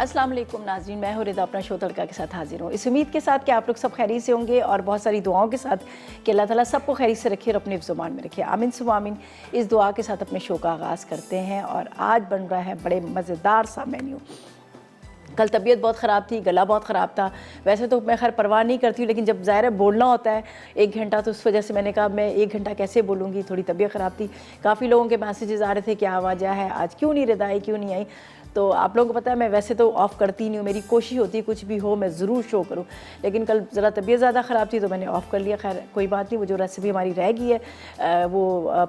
अस्सलाम वालेकुम नाज़रीन, मैं हूँ रिदा अपना शो तड़का के साथ हाजिर हूँ। इस उम्मीद के साथ कि आप लोग सब खैरियत से होंगे और बहुत सारी दुआओं के साथ कि अल्लाह ताला सबको खैरियत से रखे और अपने ज़ुबान में रखे। आमीन सुम्मा आमीन। इस दुआ के साथ अपने शो का आगाज़ करते हैं और आज बन रहा है बड़े मज़ेदार सा मेन्यू। कल तबीयत बहुत ख़राब थी, गला बहुत ख़राब था। वैसे तो मैं खैर परवाह नहीं करती हूँ, लेकिन जब ज़ाहिर है बोलना होता है 1 घंटा, तो उस वजह से मैंने कहा मैं 1 घंटा कैसे बोलूँगी, थोड़ी तबीयत ख़राब थी। काफ़ी लोगों के मैसेजेस आ रहे थे कि आवाज़ है आज क्यों नहीं रिदा आई, क्यों नहीं आई। तो आप लोगों को पता है मैं वैसे तो ऑफ़ करती नहीं हूँ, मेरी कोशिश होती है कुछ भी हो मैं ज़रूर शो करूँ, लेकिन कल ज़रा तबीयत ज़्यादा ख़राब थी तो मैंने ऑफ़ कर लिया। खैर कोई बात नहीं, वो जो रेसिपी हमारी रह गई है वो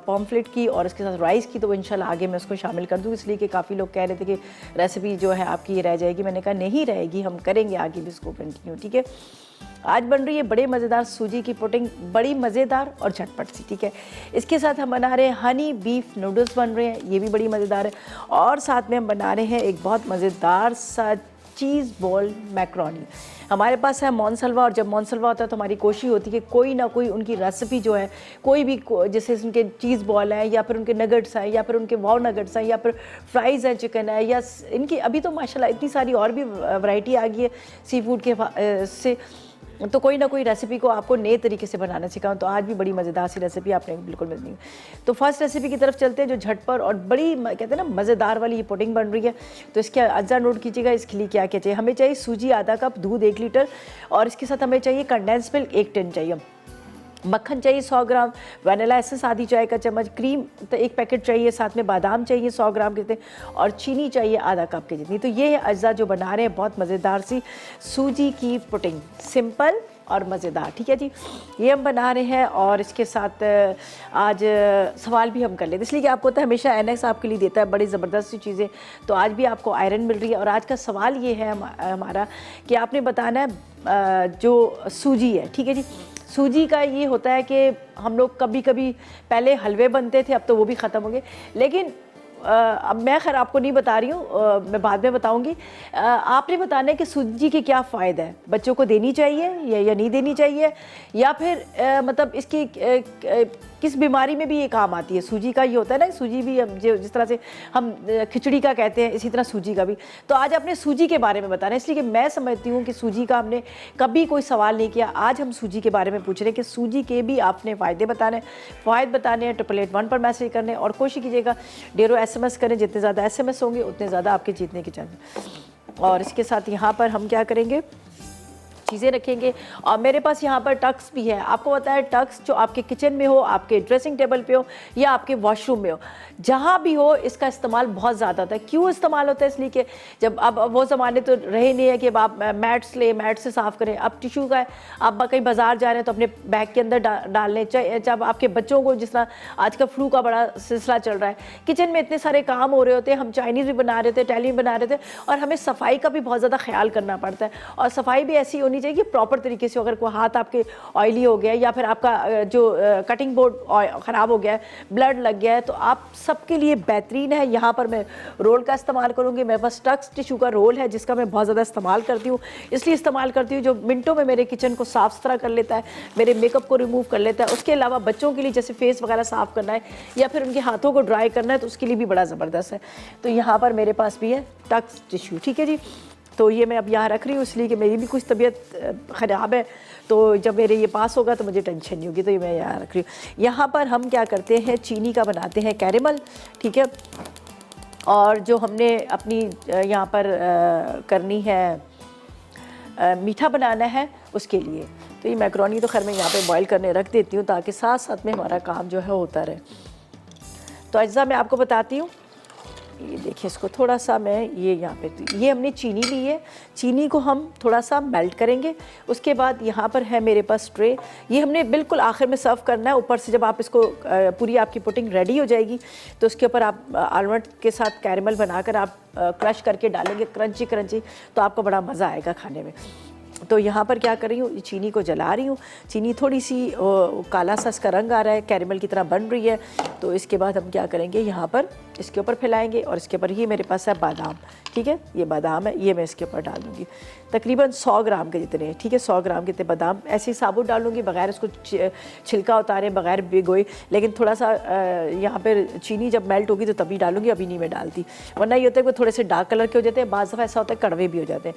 पॉम्फ्लेट की और इसके साथ राइस की, तो वो इंशाल्लाह आगे मैं उसको शामिल कर दूँ, इसलिए कि काफ़ी लोग कह रहे थे कि रेसिपी जो है आपकी ये रह जाएगी। मैंने कहा नहीं रहेगी, हम करेंगे आगे भी इसको कंटिन्यू, ठीक है। आज बन रही है बड़े मज़ेदार सूजी की पुडिंग, बड़ी मज़ेदार और झटपट सी, ठीक है। इसके साथ हम बना रहे हैं हनी बीफ नूडल्स बन रहे हैं, ये भी बड़ी मज़ेदार है। और साथ में हम बना रहे हैं एक बहुत मज़ेदार सा चीज़ बॉल मैक्रोनी। हमारे पास है मोनसलवा, और जब मोनसलवा होता है तो हमारी कोशिश होती है कि कोई ना कोई उनकी रेसिपी जो है, कोई भी जैसे उनके चीज़ बॉल हैं या फिर उनके नगट्स हैं या फिर उनके वाव नगट्स हैं या फिर फ्राइज़ हैं, चिकन है, या इनकी अभी तो माशाल्लाह इतनी सारी और भी वैरायटी आ गई है सी फूड के से, तो कोई ना कोई रेसिपी को आपको नए तरीके से बनाना सिखाऊं। तो आज भी बड़ी मज़ेदार सी रेसिपी आपने बिल्कुल मिलनी है। तो फर्स्ट रेसिपी की तरफ चलते हैं, जो झटपट और बड़ी कहते हैं ना मज़ेदार वाली ये पुडिंग बन रही है। तो इसके अज्जा नोट कीजिएगा। इसके लिए क्या क्या चाहिए, हमें चाहिए सूजी आधा कप, दूध 1 लीटर, और इसके साथ हमें चाहिए कंडेंस मिल्क 1 टिन चाहिए, मक्खन चाहिए 100 ग्राम, वनीला एसेंस आधी चाय का चम्मच, क्रीम तो 1 पैकेट चाहिए, साथ में बादाम चाहिए 100 ग्राम के जितने, और चीनी चाहिए आधा कप के जितनी। तो ये है अज्जा जो बना रहे हैं बहुत मज़ेदार सी सूजी की पुडिंग, सिंपल और मज़ेदार, ठीक है जी। ये हम बना रहे हैं और इसके साथ आज सवाल भी हम कर लेते, इसलिए कि आपको होता है हमेशा एनएक्स आपके लिए देता है बड़ी ज़बरदस्त सी चीज़ें, तो आज भी आपको आयरन मिल रही है। और आज का सवाल ये है हमारा कि आपने बताना है जो सूजी है, ठीक है जी। सूजी का ये होता है कि हम लोग कभी कभी पहले हलवे बनते थे, अब तो वो भी ख़त्म हो गए, लेकिन अब मैं खैर आपको नहीं बता रही हूँ, मैं बाद में बताऊँगी। आपने बताना है कि सूजी के क्या फ़ायदा है, बच्चों को देनी चाहिए या नहीं देनी चाहिए, या फिर मतलब इसकी किस बीमारी में भी ये काम आती है। सूजी का ये होता है ना, सूजी भी हम जिस तरह से हम खिचड़ी का कहते हैं, इसी तरह सूजी का भी। तो आज आपने सूजी के बारे में बताना है, इसलिए कि मैं समझती हूँ कि सूजी का हमने कभी कोई सवाल नहीं किया। आज हम सूजी के बारे में पूछ रहे हैं कि सूजी के भी आपने फ़ायदे बताने हैं, फ़ायदे बताने हैं। 888 पर मैसेज करने, और कोशिश कीजिएगा ढेरों SMS करें, जितने ज़्यादा SMS होंगे उतने ज़्यादा आपके जीतने के चांस। और इसके साथ यहाँ पर हम क्या करेंगे, चीज़ें रखेंगे। और मेरे पास यहाँ पर टक्स भी है। आपको पता है टक्स जो आपके किचन में हो, आपके ड्रेसिंग टेबल पे हो, या आपके वॉशरूम में हो, जहाँ भी हो, इसका इस्तेमाल बहुत ज़्यादा होता है। क्यों इस्तेमाल होता है, इसलिए कि जब अब वो ज़माने तो रहे नहीं है कि अब आप मैट्स ले, मैट से साफ़ करें। अब टिशू का है, आप कहीं बाजार जा रहे हैं तो अपने बैग के अंदर डाल लें। चाहे जब आपके बच्चों को, जिस तरह आजकल फ्लू का बड़ा सिलसिला चल रहा है, किचन में इतने सारे काम हो रहे होते हैं, हम चाइनीज़ भी बना रहे थे, इटालियन बना रहे थे, और हमें सफाई का भी बहुत ज़्यादा ख्याल करना पड़ता है। और सफाई भी ऐसी होनी चाहिए प्रॉपर तरीके से। अगर कोई हाथ आपके ऑयली हो गया है, या फिर आपका जो कटिंग बोर्ड ख़राब हो गया है, ब्लड लग गया है, तो आप सबके लिए बेहतरीन है। यहाँ पर मैं रोल का इस्तेमाल करूँगी। मेरे पास टक्स टिशू का रोल है जिसका मैं बहुत ज़्यादा इस्तेमाल करती हूँ, इसलिए इस्तेमाल करती हूँ जो मिनटों में मेरे किचन को साफ़ सुथरा कर लेता है, मेरे मेकअप को रिमूव कर लेता है। उसके अलावा बच्चों के लिए जैसे फेस वगैरह साफ़ करना है या फिर उनके हाथों को ड्राई करना है, तो उसके लिए भी बड़ा ज़बरदस्त है। तो यहाँ पर मेरे पास भी है टक्स टिशू, ठीक है जी। तो ये मैं अब यहाँ रख रही हूँ, इसलिए कि मेरी भी कुछ तबीयत ख़राब है, तो जब मेरे ये पास होगा तो मुझे टेंशन नहीं होगी। तो ये मैं यहाँ रख रही हूँ। यहाँ पर हम क्या करते हैं, चीनी का बनाते हैं कैरेमल, ठीक है। और जो हमने अपनी यहाँ पर करनी है, मीठा बनाना है, उसके लिए तो ये मैक्रोनी तो खैर मैं यहाँ पे बॉईल करने रख देती हूँ ताकि साथ साथ में हमारा काम जो है होता रहे। तो अज्जा मैं आपको बताती हूँ, ये देखिए इसको थोड़ा सा मैं ये यहाँ पे, ये हमने चीनी ली है, चीनी को हम थोड़ा सा मेल्ट करेंगे। उसके बाद यहाँ पर है मेरे पास ट्रे, ये हमने बिल्कुल आखिर में सर्व करना है। ऊपर से जब आप इसको पूरी आपकी पुडिंग रेडी हो जाएगी तो उसके ऊपर आप आलमंड के साथ कैरेमल बनाकर आप क्रश करके डालेंगे, क्रंची क्रंची, तो आपको बड़ा मज़ा आएगा खाने में। तो यहाँ पर क्या कर रही हूँ, चीनी को जला रही हूँ। चीनी थोड़ी सी काला सा इसका रंग आ रहा है, कैरेमल की तरह बन रही है। तो इसके बाद हम क्या करेंगे, यहाँ पर इसके ऊपर फैलाएंगे और इसके ऊपर ये मेरे पास है बादाम, ठीक है, ये बादाम है, ये मैं इसके ऊपर डाल दूँगी तकरीबन 100 ग्राम के जितने, ठीक है, 100 ग्राम के जितने बादाम ऐसे ही साबुत डालूँगी, बगैर उसको छिलका उतारे, बगैर भिगोए। लेकिन थोड़ा सा यहाँ पर चीनी जब मेल्ट होगी तो तभी डालूँगी, अभी नहीं मैं डालती, वरना ये होता है कि वो थोड़े से डार्क कलर के हो जाते हैं, बाज़ दफ़ा ऐसा होता है कड़वे भी हो जाते हैं।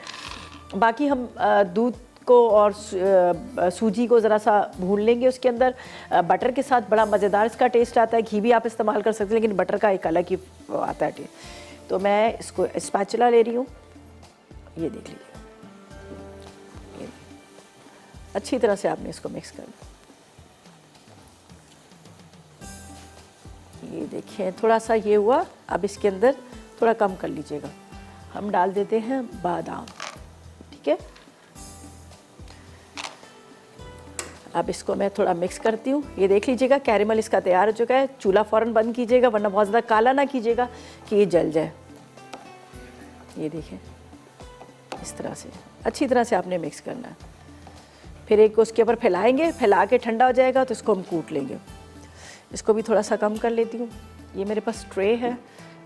बाकी हम दूध को और सूजी को ज़रा सा भून लेंगे उसके अंदर बटर के साथ, बड़ा मज़ेदार इसका टेस्ट आता है। घी भी आप इस्तेमाल कर सकते हैं, लेकिन बटर का एक अलग ही आता है टेस्ट। तो मैं इसको स्पैचुला ले रही हूँ, ये देख लीजिए, अच्छी तरह से आपने इसको मिक्स कर दिया। ये देखिए थोड़ा सा ये हुआ, अब इसके अंदर थोड़ा कम कर लीजिएगा, हम डाल देते हैं बादाम, ठीक है। अब इसको मैं थोड़ा मिक्स करती हूँ। ये देख लीजिएगा कैरेमल इसका तैयार हो चुका है। चूल्हा फ़ौरन बंद कीजिएगा, वरना बहुत ज़्यादा काला ना कीजिएगा कि ये जल जाए। ये देखें, इस तरह से अच्छी तरह से आपने मिक्स करना है। फिर एक उसके ऊपर फैलाएंगे, फैला के ठंडा हो जाएगा तो इसको हम कूट लेंगे। इसको भी थोड़ा सा कम कर लेती हूँ। ये मेरे पास ट्रे है,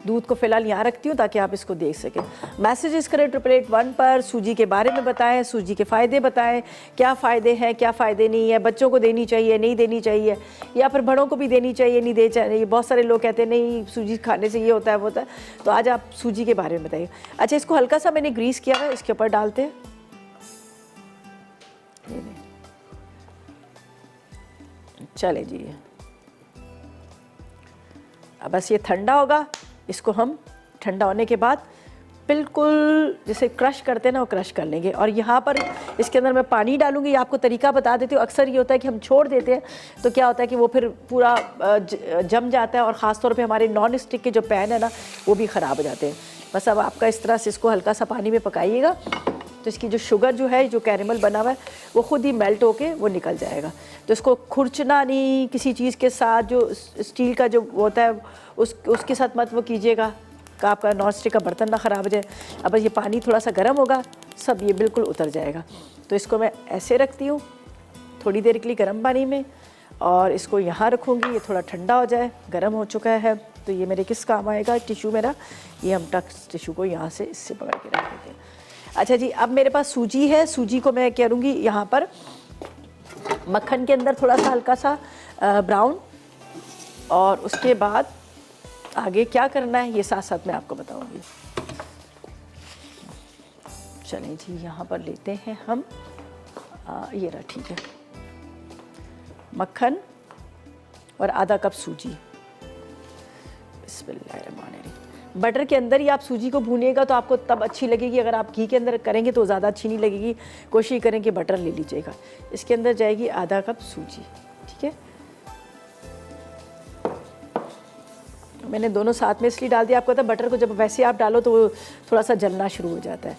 दूध को फ़िलहाल यहाँ रखती हूँ ताकि आप इसको देख सकें। मैसेजेस करें 888 पर, सूजी के बारे में बताएं, सूजी के फ़ायदे बताएं, क्या फ़ायदे हैं क्या फ़ायदे नहीं है, बच्चों को देनी चाहिए नहीं देनी चाहिए, या फिर बड़ों को भी देनी चाहिए नहीं देनी चाहिए। बहुत सारे लोग कहते हैं नहीं सूजी खाने से ये होता है वो होता है। तो आज आप सूजी के बारे में बताइए। अच्छा, इसको हल्का सा मैंने ग्रीस किया है, इसके ऊपर डालते हैं। चले जी, अब बस ये ठंडा होगा, इसको हम ठंडा होने के बाद बिल्कुल जैसे क्रश करते हैं ना, वो क्रश कर लेंगे। और यहाँ पर इसके अंदर मैं पानी डालूंगी। आपको तरीका बता देती हूँ। अक्सर ये होता है कि हम छोड़ देते हैं तो क्या होता है कि वो फिर पूरा जम जाता है, और ख़ास तौर पे हमारे नॉन स्टिक के जो पैन है ना वो भी ख़राब हो जाते हैं। बस अब आपका इस तरह से इसको हल्का सा पानी में पकाइएगा तो इसकी जो शुगर जो है, जो कैरेमल बना हुआ है, वो ख़ुद ही मेल्ट होके वो निकल जाएगा। तो इसको खुरचना नहीं किसी चीज़ के साथ, जो स्टील का जो होता है उसके साथ मत वो कीजिएगा कि आपका नॉन स्टिक का बर्तन ना ख़राब हो जाए। अब ये पानी थोड़ा सा गर्म होगा, सब ये बिल्कुल उतर जाएगा। तो इसको मैं ऐसे रखती हूँ थोड़ी देर के लिए गर्म पानी में, और इसको यहाँ रखूँगी, ये थोड़ा ठंडा हो जाए। गर्म हो चुका है तो ये मेरे किस काम आएगा, टिशू मेरा, ये हम टिशू को यहाँ से इससे पकड़ के रख देते हैं। अच्छा जी, अब मेरे पास सूजी है। सूजी को मैं करूँगी यहाँ पर मक्खन के अंदर थोड़ा सा हल्का सा ब्राउन, और उसके बाद आगे क्या करना है ये साथ साथ मैं आपको बताऊंगी। चलें जी, यहाँ पर लेते हैं हम ये रहा, ठीक है, मक्खन और आधा कप सूजी। बिस्मिल्लाहिर्रहमानिर्रहीम। बटर के अंदर ही आप सूजी को भूनिएगा तो आपको तब अच्छी लगेगी। अगर आप घी के अंदर करेंगे तो ज़्यादा अच्छी नहीं लगेगी। कोशिश करें कि बटर ले लीजिएगा। इसके अंदर जाएगी आधा कप सूजी, ठीक है। मैंने दोनों साथ में इसलिए डाल दिया, आपको पता है बटर को जब वैसे आप डालो तो वो थोड़ा सा जलना शुरू हो जाता है।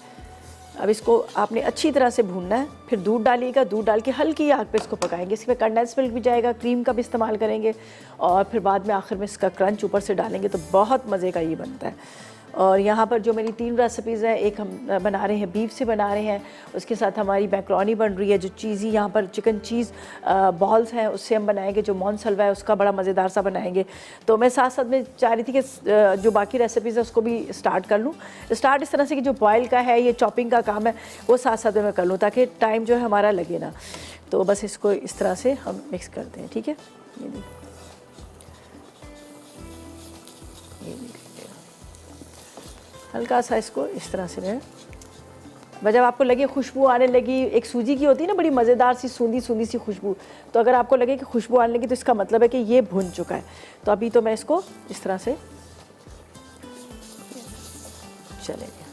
अब इसको आपने अच्छी तरह से भूनना है। फिर दूध डालिएगा, दूध डाल के हल्की आग पे इसको पकाएंगे। इसमें कंडेंस मिल्क भी जाएगा, क्रीम का भी इस्तेमाल करेंगे, और फिर बाद में आखिर में इसका क्रंच ऊपर से डालेंगे तो बहुत मज़े का ये बनता है। और यहाँ पर जो मेरी 3 रेसिपीज़ हैं, एक हम बना रहे हैं बीफ से बना रहे हैं, उसके साथ हमारी मैक्रोनी बन रही है, जो चीज़ी यहाँ पर चिकन चीज़ बॉल्स हैं उससे हम बनाएंगे, जो मॉन्स हलवा है उसका बड़ा मज़ेदार सा बनाएंगे। तो मैं साथ साथ में चाह रही थी कि जो बाकी रेसिपीज़ है उसको भी स्टार्ट कर लूँ। स्टार्ट इस तरह से कि जो बॉयल का है, ये चॉपिंग का काम है, वो साथ साथ में मैं कर लूँ ताकि टाइम जो है हमारा लगे ना। तो बस इसको इस तरह से हम मिक्स करते हैं, ठीक है। ये देखिए, हल्का सा इसको इस तरह से मैं, जब आपको लगे खुशबू आने लगी, एक सूजी की होती है ना बड़ी मज़ेदार सी सूंदी सूंदी सी खुशबू, तो अगर आपको लगे कि खुशबू आने लगी तो इसका मतलब है कि ये भुन चुका है। तो अभी तो मैं इसको इस तरह से चलेगा,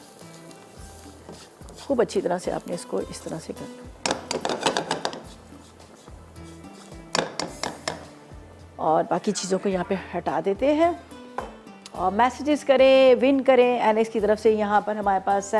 खूब अच्छी तरह से आपने इसको इस तरह से करना, और बाकी चीज़ों को यहाँ पे हटा देते हैं। और मैसेजेस करें, विन करें। एनएक्स की तरफ से यहाँ पर हमारे पास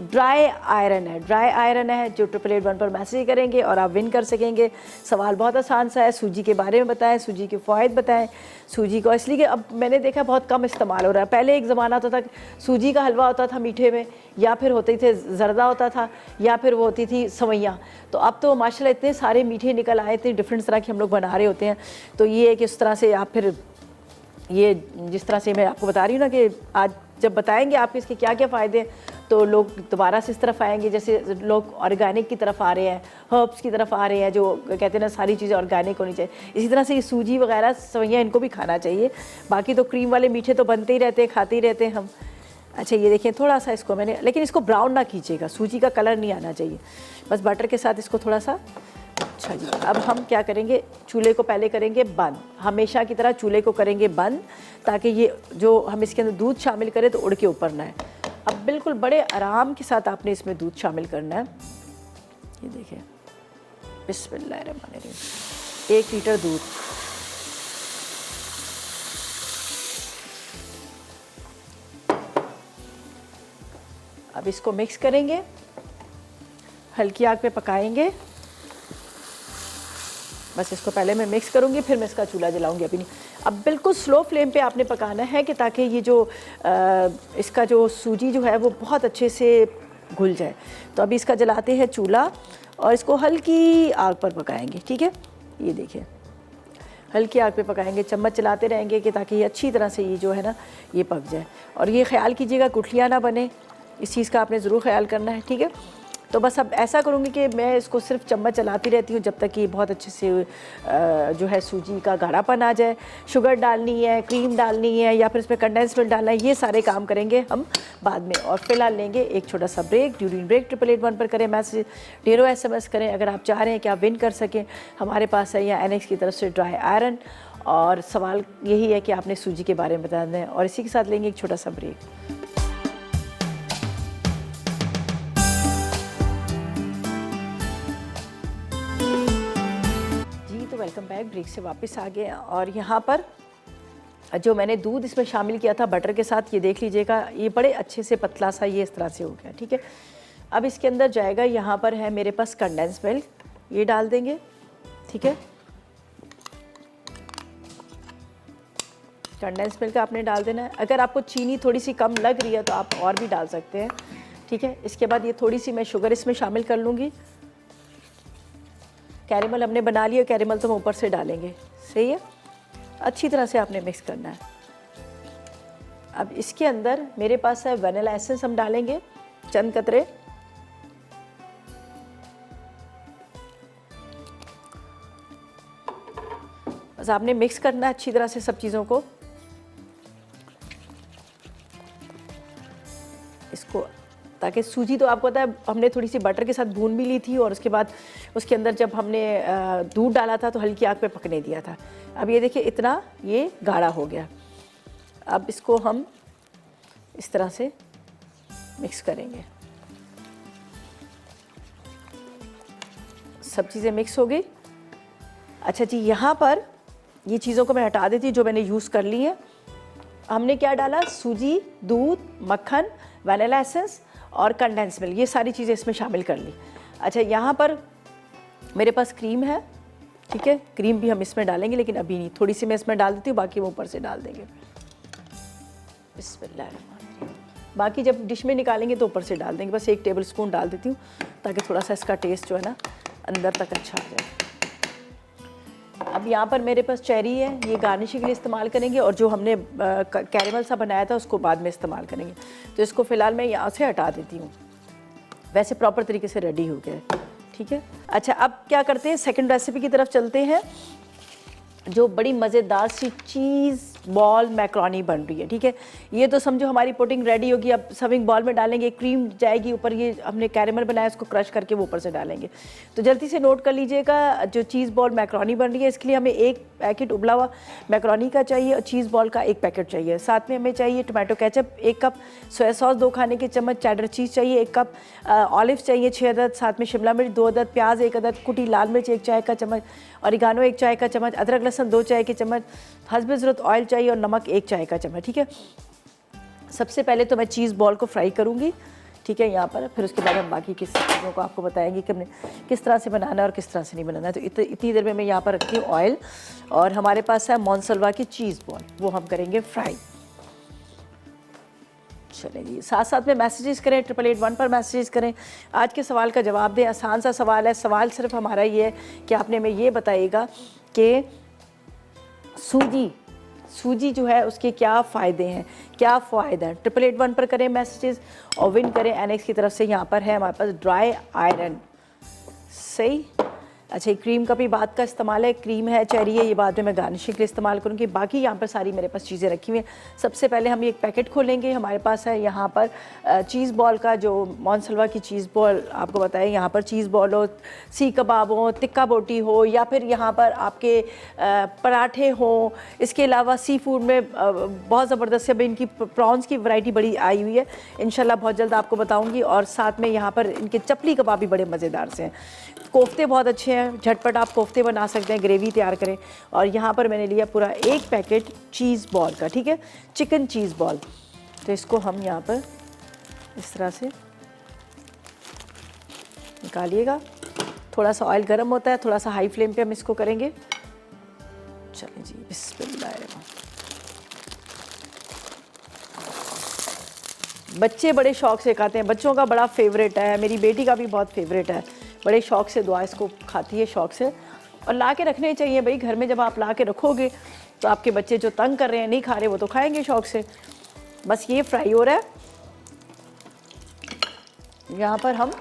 ड्राई आयरन है, ड्राई आयरन है जो 8881 पर मैसेज करेंगे और आप विन कर सकेंगे। सवाल बहुत आसान सा है, सूजी के बारे में बताएं, सूजी के फ़वाइद बताएं। सूजी को इसलिए कि अब मैंने देखा बहुत कम इस्तेमाल हो रहा है। पहले एक ज़माना होता था सूजी का हलवा होता था मीठे में, या फिर होते थे ज़रदा होता था, या फिर वो होती थी सवैयाँ। तो अब तो माशाल्लाह इतने सारे मीठे निकल आए, इतने डिफरेंट तरह के हम लोग बना रहे होते हैं। तो ये है कि इस तरह से आप फिर ये जिस तरह से मैं आपको बता रही हूँ ना कि आज जब बताएंगे आपके इसके क्या क्या फ़ायदे हैं, तो लोग दोबारा से इस तरफ आएंगे। जैसे लोग ऑर्गेनिक की तरफ आ रहे हैं, हर्ब्स की तरफ आ रहे हैं, जो कहते हैं ना सारी चीज़ें ऑर्गेनिक होनी चाहिए। इसी तरह से ये सूजी वगैरह सवैयाँ इनको भी खाना चाहिए। बाकी तो क्रीम वाले मीठे तो बनते ही रहते हैं, खाते ही रहते हैं हम। अच्छा ये देखिए थोड़ा सा इसको मैंने, लेकिन इसको ब्राउन ना कीजिएगा, सूजी का कलर नहीं आना चाहिए। बस बटर के साथ इसको थोड़ा सा। अच्छा जी, अब हम क्या करेंगे, चूल्हे को पहले करेंगे बंद, हमेशा की तरह चूल्हे को करेंगे बंद, ताकि ये जो हम इसके अंदर दूध शामिल करें तो उड़ के ऊपर ना है। अब बिल्कुल बड़े आराम के साथ आपने इसमें दूध शामिल करना है। ये देखिए, बिस्मिल्लाहिर्रहमानिर्रहीम, 1 लीटर दूध। अब इसको मिक्स करेंगे, हल्की आग पे पकाएंगे। बस इसको पहले मैं मिक्स करूँगी, फिर मैं इसका चूल्हा जलाऊँगी, अभी नहीं। अब बिल्कुल स्लो फ्लेम पे आपने पकाना है कि ताकि ये जो इसका जो सूजी जो है वो बहुत अच्छे से घुल जाए। तो अभी इसका जलाते हैं चूल्हा और इसको हल्की आग पर पकाएंगे। ठीक है, ये देखिए हल्की आग पे पकाएंगे, चम्मच चलाते रहेंगे कि ताकि ये अच्छी तरह से ये जो है ना ये पक जाए। और ये ख्याल कीजिएगा गुठलियाँ ना बने, इस चीज़ का आपने ज़रूर ख्याल करना है। ठीक है, तो बस अब ऐसा करूँगी कि मैं इसको सिर्फ चम्मच चलाती रहती हूँ जब तक कि बहुत अच्छे से जो है सूजी का गाढ़ापन आ जाए। शुगर डालनी है, क्रीम डालनी है, या फिर इसमें कंडेंस मिल्क डालना है, ये सारे काम करेंगे हम बाद में। और फिलहाल लेंगे एक छोटा सा ब्रेक। ड्यूरिंग ब्रेक 8881 पर करें मैसेज, ढेरों SMS करें अगर आप चाह रहे हैं कि आप विन कर सकें। हमारे पास है यहाँ एनएक्स की तरफ से ड्राई आयरन, और सवाल यही है कि आपने सूजी के बारे में बता दें। और इसी के साथ लेंगे एक छोटा सा ब्रेक। वेलकम बैक, ब्रेक से वापस आ गए। और यहाँ पर जो मैंने दूध इसमें शामिल किया था बटर के साथ, ये देख लीजिएगा ये बड़े अच्छे से पतला सा ये इस तरह से हो गया। ठीक है, अब इसके अंदर जाएगा, यहाँ पर है मेरे पास कंडेंस मिल्क, ये डाल देंगे। ठीक है, कंडेंस मिल्क आपने डाल देना है। अगर आपको चीनी थोड़ी सी कम लग रही है तो आप और भी डाल सकते हैं। ठीक है, इसके बाद ये थोड़ी सी मैं शुगर इसमें शामिल कर लूँगी। कैरेमल हमने बना लिया, कैरेमल तो हम ऊपर से डालेंगे। सही है, अच्छी तरह से आपने मिक्स करना है। अब इसके अंदर मेरे पास है वनीला एसेंस, हम डालेंगे चंद कतरे। बस आपने मिक्स करना है अच्छी तरह से सब चीज़ों को। इसको ताकि सूजी तो आपको पता है हमने थोड़ी सी बटर के साथ भून भी ली थी, और उसके बाद उसके अंदर जब हमने दूध डाला था तो हल्की आग पे पकने दिया था। अब ये देखिए इतना ये गाढ़ा हो गया। अब इसको हम इस तरह से मिक्स करेंगे। सब चीज़ें मिक्स हो गई। अच्छा जी, यहाँ पर ये चीज़ों को मैं हटा देती हूँ जो मैंने यूज़ कर ली है। हमने क्या डाला, सूजी, दूध, मक्खन, वनीला एसेंस और कंडेंस मिल्क, ये सारी चीज़ें इसमें शामिल कर ली। अच्छा, यहाँ पर मेरे पास क्रीम है। ठीक है, क्रीम भी हम इसमें डालेंगे, लेकिन अभी नहीं, थोड़ी सी मैं इसमें डाल देती हूँ, बाकी वो ऊपर से डाल देंगे। बिस्मिल्लाहिर्रहमानिर्रहीम। बाकी जब डिश में निकालेंगे तो ऊपर से डाल देंगे। बस 1 टेबल स्पून डाल देती हूँ ताकि थोड़ा सा इसका टेस्ट जो है ना अंदर तक अच्छा आ जाए। अब यहाँ पर मेरे पास चेरी है, ये गार्निशिंग के लिए इस्तेमाल करेंगे, और जो हमने कैरेमल सा बनाया था उसको बाद में इस्तेमाल करेंगे। तो इसको फ़िलहाल मैं यहाँ से हटा देती हूँ। वैसे प्रॉपर तरीके से रेडी हो गया। ठीक है, अच्छा अब क्या करते हैं, सेकंड रेसिपी की तरफ चलते हैं, जो बड़ी मज़ेदार सी चीज़ बॉल मैक्रोनी बन रही है। ठीक है, ये तो समझो हमारी पुडिंग रेडी होगी। अब सर्विंग बॉल में डालेंगे, क्रीम जाएगी ऊपर, ये हमने कैरेमल बनाया उसको क्रश करके वो ऊपर से डालेंगे। तो जल्दी से नोट कर लीजिएगा, जो चीज़ बॉल मैक्रोनी बन रही है इसके लिए हमें 1 पैकेट उबला हुआ मैक्रोनी का चाहिए, और चीज़ बॉल का 1 पैकेट चाहिए। साथ में हमें चाहिए tomato ketchup 1 cup, soya sauce 2 खाने के चम्मच, चेडर चीज़ चाहिए 1 कप, ऑलिव्स चाहिए 6 अदद, साथ में शिमला मिर्च 2 अदद, प्याज 1 अदद, कुटी लाल मिर्च 1 चाय का चम्मच, ऑरिगानो 1 चाय का चम्मच, अदरक लहसुन 2 चाय के चम्मच, हस्ब ज़रूरत ऑयल चाहिए और नमक 1 चाय का चम्मच। ठीक है, सबसे पहले तो मैं चीज़ बॉल को फ्राई करूँगी, ठीक है, यहाँ पर। फिर उसके बाद हम बाकी किस चीज़ों को आपको बताएंगे कि हमने किस तरह से बनाना है और किस तरह से नहीं बनाना है। तो इतनी देर में मैं यहाँ पर रखती हूँ ऑयल, और हमारे पास है मोनसलवा की चीज़ बॉल, वो हम करेंगे फ्राई। चलें जी, साथ साथ में मैसेजेस करें, 8881 पर मैसेजेस करें, आज के सवाल का जवाब दें। आसान सा सवाल है, सवाल सिर्फ हमारा ये है कि आपने हमें ये बताइएगा कि सूजी जो है उसके क्या फ़ायदे हैं, क्या फ़ायदा है। 8881 पर करें मैसेजेस और विन करें एनेक्स की तरफ से। यहाँ पर है हमारे पास ड्राई आयरन, सही। अच्छा, ये क्रीम का भी बात का इस्तेमाल है, क्रीम है, चेरी है, ये बाद में मैं गार्निशिंग के लिए इस्तेमाल करूँगी। बाकी यहाँ पर सारी मेरे पास चीज़ें रखी हुई हैं। सबसे पहले हम एक पैकेट खोलेंगे, हमारे पास है यहाँ पर चीज़ बॉल का, जो मोनसलवा की चीज़ बॉल आपको बताएं। यहाँ पर चीज़ बॉल हो, सी कबाब हो, टिक्का बोटी हो, या फिर यहाँ पर आपके पराठे हों। इसके अलावा सी फूड में बहुत ज़बरदस्त अभी इनकी प्रॉन्स की वैरायटी बड़ी आई हुई है, इंशाल्लाह बहुत जल्द आपको बताऊँगी। और साथ में यहाँ पर इनके चपली कबाब भी बड़े मज़ेदार से हैं। कोफ्ते बहुत अच्छे हैं, झटपट आप कोफ्ते बना सकते हैं, ग्रेवी तैयार करें। और यहाँ पर मैंने लिया पूरा 1 पैकेट चीज़ बॉल का, ठीक है, चिकन चीज़ बॉल। तो इसको हम यहाँ पर इस तरह से निकालिएगा। थोड़ा सा ऑयल गर्म होता है, थोड़ा सा हाई फ्लेम पे हम इसको करेंगे। चलें जी, बिस्मिल्लाह। बच्चे बड़े शौक से खाते हैं, बच्चों का बड़ा फेवरेट है, मेरी बेटी का भी बहुत फेवरेट है, बड़े शौक से दुआ इसको खाती है, शौक से। और ला के रखने चाहिए भाई घर में, जब आप ला के रखोगे तो आपके बच्चे जो तंग कर रहे हैं, नहीं खा रहे, वो तो खाएंगे शौक से। बस ये फ्राई हो रहा है। यहाँ पर हम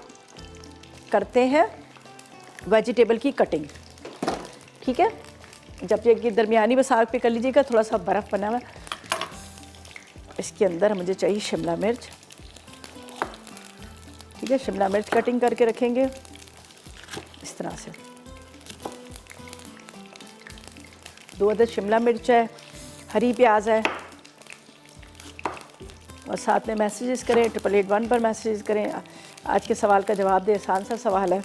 करते हैं वेजिटेबल की कटिंग, ठीक है। जब ये दरमियानी बस आग पे कर लीजिएगा, थोड़ा सा बर्फ़ बना हुआ है। इसके अंदर मुझे चाहिए शिमला मिर्च, ठीक है, शिमला मिर्च कटिंग करके रखेंगे इस तरह से। 2 अदद शिमला मिर्च है, हरी प्याज है। और साथ में मैसेजेस करें, 8881 पर मैसेजेस करें, आज के सवाल का जवाब दें। आसान सा सवाल है।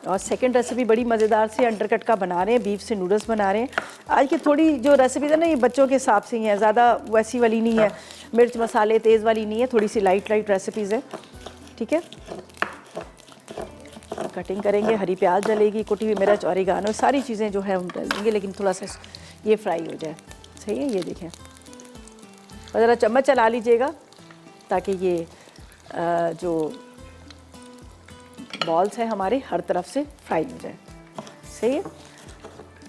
और सेकंड रेसिपी बड़ी मज़ेदार से अंडरकट का बना रहे हैं, बीफ से नूडल्स बना रहे हैं। आज की थोड़ी जो रेसिपीज़ है ना, ये बच्चों के हिसाब से ही है, ज़्यादा वैसी वाली नहीं है, मिर्च मसाले तेज़ वाली नहीं है, थोड़ी सी लाइट रेसिपीज़ है, ठीक है। कटिंग करेंगे, हरी प्याज डलेगी, कुटी हुई मिर्च, ऑरिगानो, सारी चीज़ें जो है हम डाल देंगे, लेकिन थोड़ा सा ये फ्राई हो जाए, सही है। ये देखें, और ज़रा चम्मच चला लीजिएगा ताकि ये जो बॉल्स हैं हमारे हर तरफ से फ्राई हो जाए, सही है।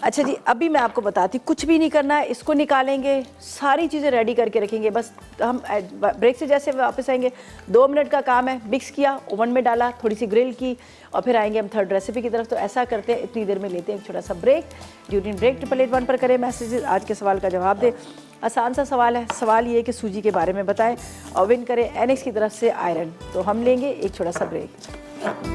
अच्छा जी, अभी मैं आपको बताती हूँ, कुछ भी नहीं करना है, इसको निकालेंगे, सारी चीज़ें रेडी करके रखेंगे। बस हम ब्रेक से जैसे वापस आएंगे, 2 मिनट का काम है, मिक्स किया, ओवन में डाला, थोड़ी सी ग्रिल की, और फिर आएंगे हम थर्ड रेसिपी की तरफ। तो ऐसा करते हैं, इतनी देर में लेते हैं एक छोटा सा ब्रेक। ड्यूरिंग ब्रेक 8881 पर करें मैसेजेस, आज के सवाल का जवाब दें। आसान सा सवाल है, सवाल ये है कि सूजी के बारे में बताएं और विन करें एनेक्स की तरफ से आयरन। तो हम लेंगे एक छोटा सा ब्रेक।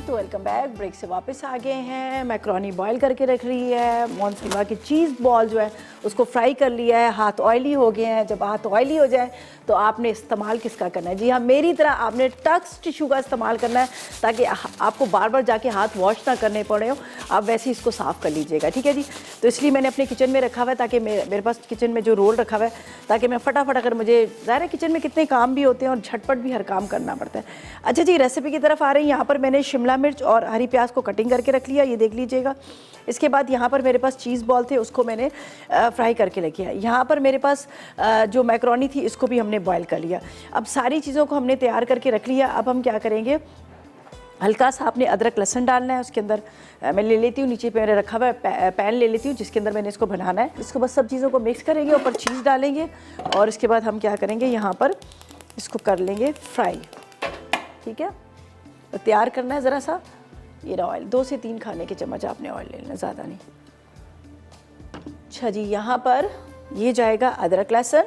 तो वेलकम बैक, ब्रेक से वापस आ गए हैं। मैक्रोनी बॉईल करके रख रही है, मोनसलवा की चीज़ बॉल जो है उसको फ्राई कर लिया है, हाथ ऑयली हो गए हैं। जब हाथ ऑयली हो जाए तो आपने इस्तेमाल किसका करना है? जी हाँ, मेरी तरह आपने टक्स टिश्यू का इस्तेमाल करना है, ताकि आपको बार बार जाके हाथ वॉश ना करने पड़े हो। आप वैसे ही इसको साफ़ कर लीजिएगा, ठीक है जी। तो इसलिए मैंने अपने किचन में रखा हुआ है, ताकि मेरे पास किचन में जो रोल रखा हुआ है, ताकि मैं फटाफट, अगर मुझे ज़ाहिर है किचन में कितने काम भी होते हैं और झटपट भी हर काम करना पड़ता है। अच्छा जी, रेसिपी की तरफ आ रही है। यहाँ पर मैंने शिमला मिर्च और हरी प्याज को कटिंग करके रख लिया, ये देख लीजिएगा। इसके बाद यहाँ पर मेरे पास चीज़ बॉल थे, उसको मैंने फ्राई करके रखी है। यहाँ पर मेरे पास जो मैक्रोनी थी, इसको भी हमने बॉयल कर लिया। अब सारी चीज़ों को हमने तैयार करके रख लिया। अब हम क्या करेंगे, हल्का सा आपने अदरक लहसुन डालना है उसके अंदर। मैं ले लेती हूँ, नीचे पे मैंने रखा हुआ है पैन ले लेती हूँ, जिसके अंदर मैंने इसको बनाना है। इसको बस सब चीज़ों को मिक्स करेंगे, ऊपर चीज़ डालेंगे, और इसके बाद हम क्या करेंगे, यहाँ पर इसको कर लेंगे फ्राई, ठीक है। तो तैयार करना है ज़रा सा, ये रहा ऑयल, 2 से 3 खाने के चम्मच आपने ऑयल ले लेना, ज़्यादा नहीं। अच्छा जी, यहाँ पर ये जाएगा अदरक लहसुन,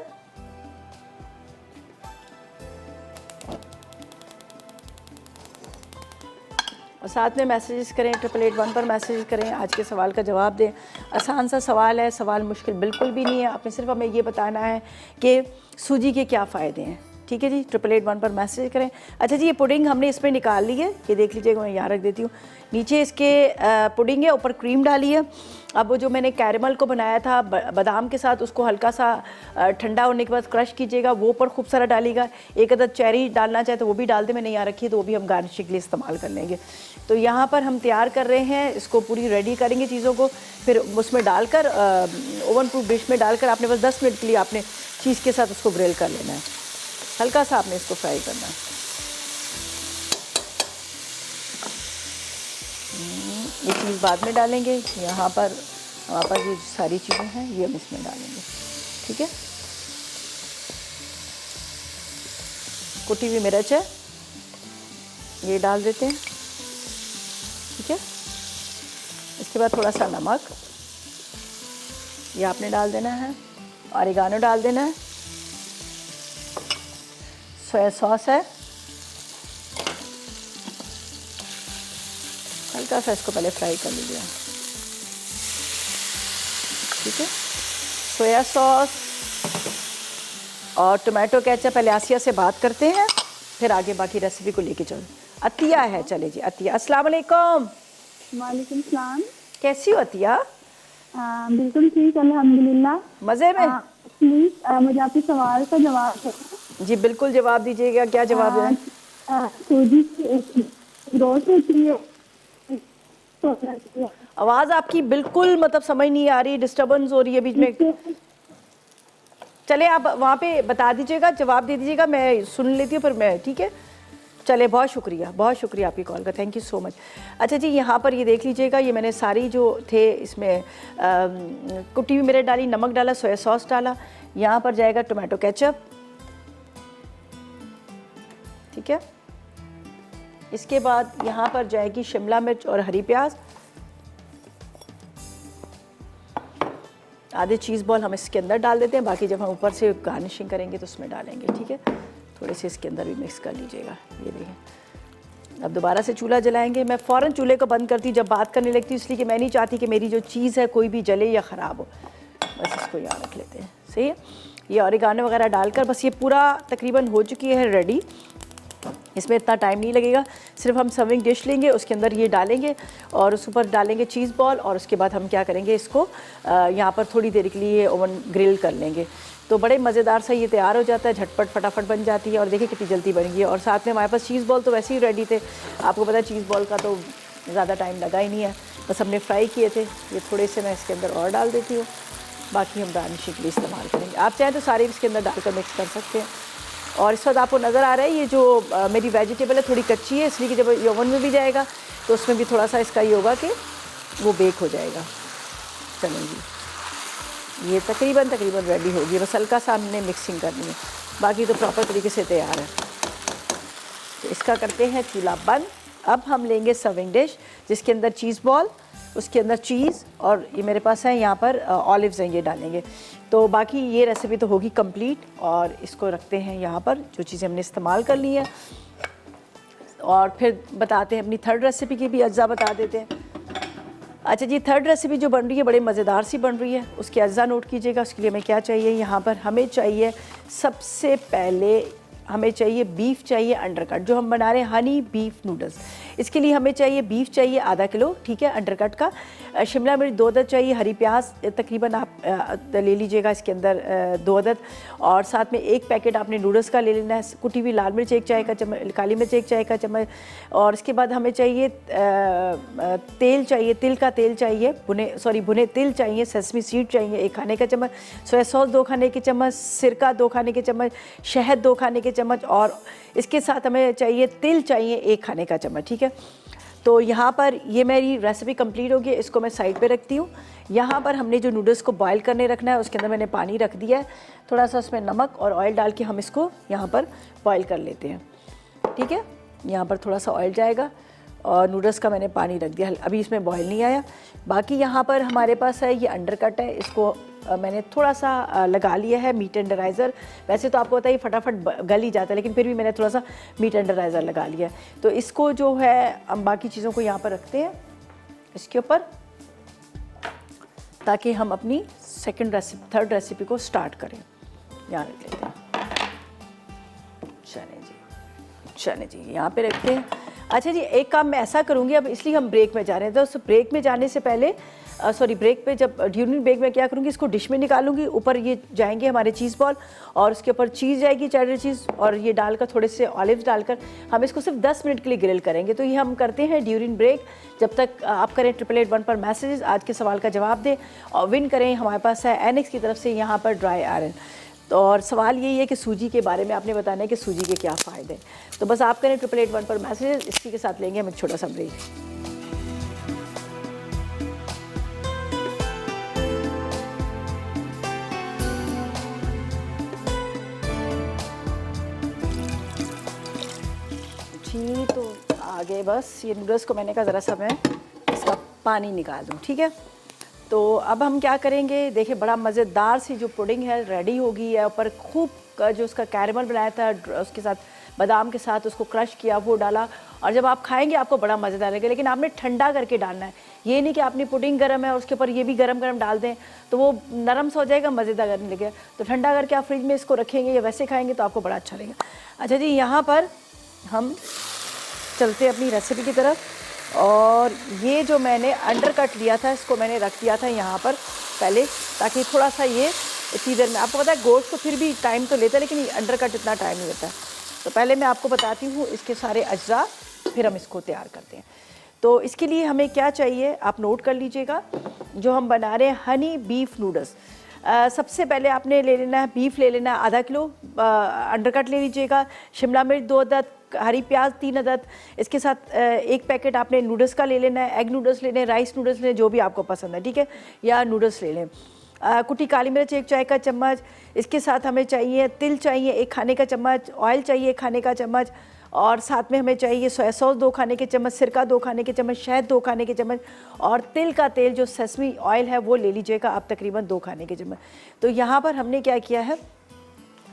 और साथ में मैसेजेस करें, 888 पर मैसेज करें, आज के सवाल का जवाब दें। आसान सा सवाल है, सवाल मुश्किल बिल्कुल भी नहीं है। आपने सिर्फ हमें ये बताना है कि सूजी के क्या फ़ायदे हैं। ठीक है जी, 888 पर मैसेज करें। अच्छा जी, ये पुडिंग हमने इसमें निकाल ली है, ये देख लीजिएगा, मैं यहाँ रख देती हूँ। नीचे इसके पुडिंग है, ऊपर क्रीम डाली है। अब वो जो मैंने कैरेमल को बनाया था बादाम के साथ, उसको हल्का सा ठंडा होने के बाद क्रश कीजिएगा, वो ऊपर खूब सारा डालिएगा। एक अदद चेरी डालना चाहे तो वो भी डाल दे, मैंने यहाँ रखी है, तो वो भी हम गार्निशिंग के लिए इस्तेमाल कर लेंगे। तो यहाँ पर हम तैयार कर रहे हैं, इसको पूरी रेडी करेंगे चीज़ों को, फिर उसमें डालकर ओवन प्रूफ डिश में डालकर आपने बस 10 मिनट के लिए आपने चीज़ के साथ उसको ग्रिल कर लेना है। हल्का सा आपने इसको फ्राई करना है। ये चीज़ बाद में डालेंगे। यहाँ पर हमारे पास ये सारी चीज़ें हैं, ये हम इसमें डालेंगे। ठीक है, कुटी हुई मिर्च है, ये डाल देते हैं। ठीक है, इसके बाद थोड़ा सा नमक ये आपने डाल देना है, ऑरिगानो डाल देना है, सोया सॉस है, हल्का सा इसको पहले फ्राई कर लीजिए। ठीक है, सोया सॉस और टोमेटो केचप। पहले आसिया से बात करते हैं, फिर आगे बाकी रेसिपी को लेके चलो। अतिया है, चले जी अतिया। अस्सलाम वालेकुम। वालेकुम सलाम। कैसी हो अतिया? बिल्कुल ठीक, अल्हम्दुलिल्लाह। मज़े में? प्लीज़ मुझे आपके सवाल का जवाब है। जी बिल्कुल, जवाब दीजिएगा। क्या जवाब है? सूजी की ग्रोथ होती है। आवाज़ आपकी बिल्कुल मतलब समझ नहीं आ रही, डिस्टर्बेंस हो रही है बीच में। चले आप वहाँ पे बता दीजिएगा, जवाब दे दीजिएगा, मैं सुन लेती हूँ फिर मैं। ठीक है, चले, बहुत शुक्रिया आपकी कॉल का, थैंक यू सो मच। अच्छा जी, यहाँ पर ये देख लीजिएगा, ये मैंने सारी जो थे इसमें कुटी हुई मिर्च डाली, नमक डाला, सोया सॉस डाला, यहाँ पर जाएगा टोमेटो केचप। ठीक है, इसके बाद यहाँ पर जाएगी शिमला मिर्च और हरी प्याज। आधे चीज़ बॉल हम इसके अंदर डाल देते हैं, बाकी जब हम ऊपर से गार्निशिंग करेंगे तो उसमें डालेंगे। ठीक है, थोड़े से इसके अंदर भी मिक्स कर लीजिएगा। ये देखें, अब दोबारा से चूल्हा जलाएंगे। मैं फ़ौरन चूल्हे को बंद करती हूँ जब बात करने लगती हूँ, इसलिए कि मैं नहीं चाहती कि मेरी जो चीज़ है कोई भी जले या ख़राब हो। बस इसको यहाँ रख लेते हैं। सही है, ये ऑरिगानो वगैरह डालकर बस ये पूरा तकरीबन हो चुकी है रेडी। इसमें इतना टाइम नहीं लगेगा, सिर्फ हम सर्विंग डिश लेंगे, उसके अंदर ये डालेंगे और उस ऊपर डालेंगे चीज़ बॉल, और उसके बाद हम क्या करेंगे, इसको यहाँ पर थोड़ी देर के लिए ओवन ग्रिल कर लेंगे। तो बड़े मज़ेदार सा ये तैयार हो जाता है, झटपट फटाफट बन जाती है। और देखिए कितनी जल्दी बन गई है। और साथ में हमारे पास चीज़ बॉल तो वैसे ही रेडी थे, आपको पता है चीज़ बॉल का तो ज़्यादा टाइम लगा ही नहीं है, बस हमने फ्राई किए थे। ये थोड़े से मैं इसके अंदर और डाल देती हूँ, बाकी हम गार्निशिंग के लिए इस्तेमाल करेंगे। आप चाहें तो सारे इसके अंदर डालकर मिक्स कर सकते हैं। और इस वक्त आपको नज़र आ रहा है ये जो मेरी वेजिटेबल है थोड़ी कच्ची है, इसलिए कि जब ये ओवन में भी जाएगा तो उसमें भी थोड़ा सा इसका ये होगा कि वो बेक हो जाएगा। चलेंगी, ये तकरीबन रेडी होगी, बस हल्का सा हमने मिक्सिंग करनी है, बाकी तो प्रॉपर तरीके से तैयार है। तो इसका करते हैं चूल्हा बंद। अब हम लेंगे सर्विंग डिश जिसके अंदर चीज़ बॉल, उसके अंदर चीज़, और ये मेरे पास है यहाँ पर ऑलिव्स हैं, ये डालेंगे। तो बाकी ये रेसिपी तो होगी कंप्लीट। और इसको रखते हैं यहाँ पर, जो चीज़ें हमने इस्तेमाल कर ली हैं, और फिर बताते हैं अपनी थर्ड रेसिपी की भी अज्जा बता देते हैं। अच्छा जी, थर्ड रेसिपी जो बन रही है बड़े मज़ेदार सी बन रही है, उसके अज्जा नोट कीजिएगा। उसके लिए हमें क्या चाहिए, यहाँ पर हमें चाहिए सबसे पहले हमें चाहिए बीफ चाहिए अंडरकट, जो हम बना रहे हैं हनी बीफ नूडल्स। इसके लिए हमें चाहिए बीफ चाहिए आधा किलो, ठीक है, अंडरकट का। शिमला मिर्च 2 अदद चाहिए, हरी प्याज तकरीबन आप ले लीजिएगा इसके अंदर 2 अदद, और साथ में 1 पैकेट आपने नूडल्स का ले लेना है। कुटी हुई लाल मिर्च 1 चाय का चम्मच, काली मिर्च 1 चाय का चम्मच, और इसके बाद हमें चाहिए तेल चाहिए, तिल का तेल चाहिए, भुने तिल चाहिए, सेसमी सीड चाहिए 1 खाने का चम्मच, सोया सॉस 2 खाने के चम्मच, सिरका 2 खाने के चम्मच, शहद 2 खाने के चम्मच, और इसके साथ हमें चाहिए तिल चाहिए 1 खाने का चम्मच। ठीक है, तो यहाँ पर ये मेरी रेसिपी कंप्लीट होगी, इसको मैं साइड पे रखती हूँ। यहाँ पर हमने जो नूडल्स को बॉईल करने रखना है, उसके अंदर मैंने पानी रख दिया है, थोड़ा सा उसमें नमक और ऑयल डाल के हम इसको यहाँ पर बॉईल कर लेते हैं। ठीक है, यहाँ पर थोड़ा सा ऑयल जाएगा, और नूडल्स का मैंने पानी रख दिया, अभी इसमें बॉयल नहीं आया। बाकी यहाँ पर हमारे पास है ये अंडरकट है, इसको मैंने थोड़ा सा लगा लिया है मीट टेंडराइज़र। वैसे तो आपको पता है फटाफट गल ही जाता है, लेकिन फिर भी मैंने थोड़ा सा मीट टेंडराइज़र लगा लिया है। तो इसको जो है हम बाकी चीज़ों को यहाँ पर रखते हैं इसके ऊपर, ताकि हम अपनी थर्ड रेसिपी को स्टार्ट करें। यहाँ रख लेते हैं, चले जी यहाँ पे रखते हैं। अच्छा जी, एक काम मैं ऐसा करूँगी अब, इसलिए हम ब्रेक में जा रहे हैं, तो उस ब्रेक में जाने से पहले ब्रेक पे जब ड्यूरिंग ब्रेक में क्या करूँगी, इसको डिश में निकालूंगी। ऊपर ये जाएंगे हमारे चीज़ बॉल और उसके ऊपर चीज़ जाएगी, चेडर चीज़, और ये डालकर थोड़े से ऑलिव्स डालकर हम इसको सिर्फ 10 मिनट के लिए ग्रिल करेंगे। तो ये हम करते हैं ड्यूरिंग ब्रेक। जब तक आप करें 888 पर मैसेजेस, आज के सवाल का जवाब दें और विन करें। हमारे पास है एनेक्स की तरफ से यहाँ पर ड्राई आयरन। तो और सवाल यही है कि सूजी के बारे में आपने बताना है कि सूजी के क्या फ़ायदे हैं। तो बस आप करें 888 पर मैसेज। इसी के साथ लेंगे हम एक छोटा सा ब्रेक। जी तो आगे बस ये नूडल्स को मैंने कहा ज़रा सा मैं इसका पानी निकाल दूँ, ठीक है। तो अब हम क्या करेंगे, देखिए बड़ा मज़ेदार सी जो पुडिंग है रेडी हो गई है। ऊपर खूब जो उसका कैरेमल बनाया था, उसके साथ बादाम के साथ उसको क्रश किया, वो डाला, और जब आप खाएंगे आपको बड़ा मज़ेदार लगेगा। लेकिन आपने ठंडा करके डालना है, ये नहीं कि आपने पुडिंग गर्म है और उसके ऊपर ये भी गरम गरम डाल दें तो वो नरम सा हो जाएगा, मज़ेदार करने लगेगा। तो ठंडा करके आप फ्रिज में इसको रखेंगे या वैसे खाएंगे तो आपको बड़ा अच्छा लगेगा। अच्छा जी, यहाँ पर हम चलते हैं अपनी रेसिपी की तरफ। और ये जो मैंने अंडरकट लिया था, इसको मैंने रख दिया था यहाँ पर पहले, ताकि थोड़ा सा ये इतनी देर में, आपको पता है गोश्त तो फिर भी टाइम तो लेता है, लेकिन अंडरकट इतना टाइम नहीं लेता। तो पहले मैं आपको बताती हूँ इसके सारे अज्जा, फिर हम इसको तैयार करते हैं। तो इसके लिए हमें क्या चाहिए आप नोट कर लीजिएगा। जो हम बना रहे हैं हनी बीफ नूडल्स, सबसे पहले आपने ले लेना है बीफ, ले लेना है आधा किलो, अंडरकट ले लीजिएगा, शिमला मिर्च 2 अदद, हरी प्याज 3 अदद, इसके साथ 1 पैकेट आपने नूडल्स का ले लेना है, एग नूडल्स लेने, राइस नूडल्स लेने, जो भी आपको पसंद है, ठीक है, या नूडल्स ले लें। कुटी काली मिर्च 1 चाय का चम्मच, इसके साथ हमें चाहिए तिल चाहिए 1 खाने का चम्मच, ऑयल चाहिए 1 खाने का चम्मच, और साथ में हमें चाहिए सोया सॉस 2 खाने के चम्मच, सिरका 2 खाने के चम्मच, शहद 2 खाने के चम्मच, और तिल का तेल जो सेसमी ऑयल है वो ले लीजिएगा आप तकरीबन 2 खाने के चम्मच। तो यहाँ पर हमने क्या किया है,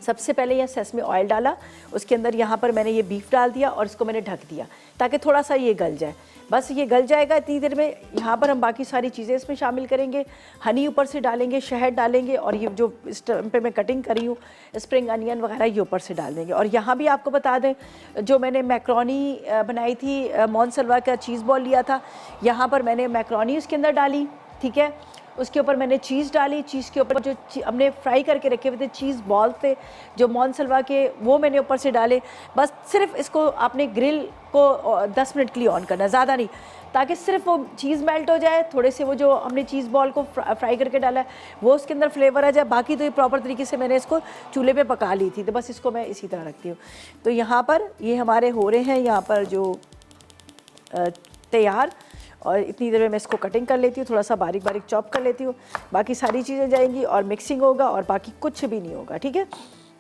सबसे पहले यह सेसमी ऑयल डाला, उसके अंदर यहाँ पर मैंने ये बीफ डाल दिया और इसको मैंने ढक दिया ताकि थोड़ा सा ये गल जाए। बस ये गल जाएगा इतनी देर में। यहाँ पर हम बाकी सारी चीज़ें इसमें शामिल करेंगे, हनी ऊपर से डालेंगे, शहद डालेंगे, और ये जो इस टाइम पे मैं कटिंग करी हूँ स्प्रिंग अनियन वगैरह ये ऊपर से डाल देंगे। और यहाँ भी आपको बता दें, जो मैंने मैक्रोनी बनाई थी, मोनसलवा का चीज़ बॉल लिया था, यहाँ पर मैंने मैक्रोनी उसके अंदर डाली, ठीक है। उसके ऊपर मैंने चीज़ डाली, चीज़ के ऊपर जो हमने फ्राई करके रखे हुए थे चीज़ बॉल थे जो मोनसलवा के, वो मैंने ऊपर से डाले। बस सिर्फ इसको आपने ग्रिल को 10 मिनट के लिए ऑन करना, ज़्यादा नहीं, ताकि सिर्फ वो चीज़ मेल्ट हो जाए, थोड़े से वो जो हमने चीज़ बॉल को फ्राई करके डाला है वो उसके अंदर फ्लेवर आ जाए। बाकी तो ये प्रॉपर तरीके से मैंने इसको चूल्हे पे पका ली थी, तो बस इसको मैं इसी तरह रखती हूँ। तो यहाँ पर ये हमारे हो रहे हैं यहाँ पर जो तैयार, और इतनी देर में मैं इसको कटिंग कर लेती हूँ, थोड़ा सा बारीक बारीक चॉप कर लेती हूँ, बाकी सारी चीज़ें जाएंगी और मिक्सिंग होगा और बाकी कुछ भी नहीं होगा, ठीक है।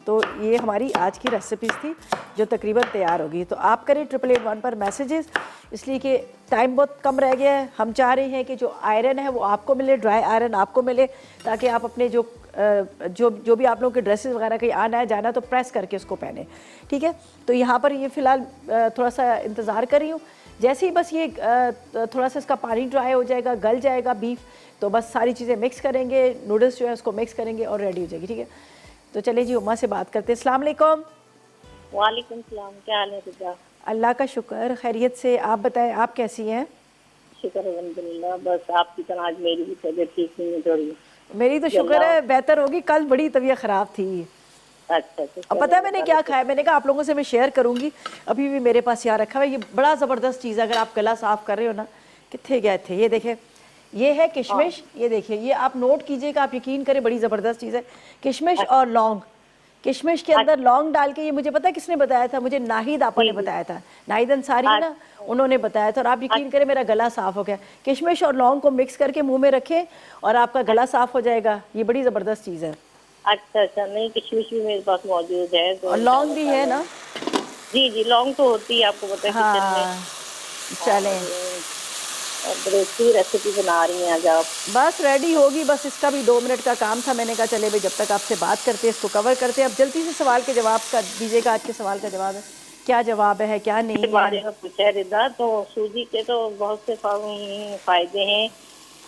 तो ये हमारी आज की रेसिपीज़ थी जो तकरीबन तैयार होगी। तो आप करें 888 पर मैसेजेस, इसलिए कि टाइम बहुत कम रह गया है। हम चाह रहे हैं कि जो आयरन है वो आपको मिले, ड्राई आयरन आपको मिले, ताकि आप अपने जो भी आप लोगों के ड्रेसेस वगैरह कहीं आना है जाना तो प्रेस करके उसको पहने, ठीक है। तो यहाँ पर ये फ़िलहाल थोड़ा सा इंतज़ार कर रही हूँ, जैसे ही बस ये थोड़ा सा इसका पानी ड्राई हो जाएगा, गल जाएगा बीफ, तो बस सारी चीज़ें मिक्स करेंगे, नूडल्स जो है उसको मिक्स करेंगे और रेडी हो जाएगी, ठीक है। तो चले जी उम्मा से बात करते हैं। अस्सलाम वालेकुम। वालेकुम सलाम, क्या हाल है तुझा? अल्लाह का शुक्र, खैरियत से। आप बताएं आप कैसी हैं? शुक्र अल्हम्दुलिल्लाह, बस आपकी तरह आज मेरी भी तबीयत ठीक नहीं है थोड़ी। मेरी तो शुक्र है बेहतर होगी, कल बड़ी तबीयत ख़राब थी। अच्छा। अब पता है मैंने क्या खाया, मैंने कहा आप लोगों से मैं शेयर करूंगी, अभी भी मेरे पास यहाँ रखा हुआ है। ये बड़ा ज़बरदस्त चीज़ है, अगर आप गला साफ़ कर रहे हो ना, कितने गए थे, ये देखें, ये है किशमिश, ये देखिए, ये आप नोट कीजिएगा, आप यकीन करें बड़ी ज़बरदस्त चीज़ है, किशमिश और लौंग। किशमिश के अंदर लौंग डाल के, ये मुझे पता है किसने बताया था, मुझे नाहिद आपा ने बताया था, नाहिद अंसारी है ना, उन्होंने बताया था। और आप यकीन करें मेरा गला साफ़ हो गया। किशमिश और लौंग को मिक्स करके मुँह में रखें और आपका गला साफ़ हो जाएगा। ये बड़ी ज़बरदस्त चीज़ है। अच्छा, नहीं किशमिश भी मेरे पास मौजूद है तो, और लौंग भी है ना? जी लौंग तो होती है, आपको पता है किचन में। चलें, और ब्रेड की रेसिपी बना रही हैं आज आप? बस रेडी होगी, बस इसका भी 2 मिनट का काम था। मैंने कहा चले भाई जब तक आपसे बात करते हैं इसको कवर करते हैं। अब जल्दी से सवाल के जवाब का दीजिएगा, आज के सवाल का जवाब है क्या जवाब है क्या नहीं के बारे है। में पूछा है रिदा। तो सूजी के तो बहुत से फायदे हैं।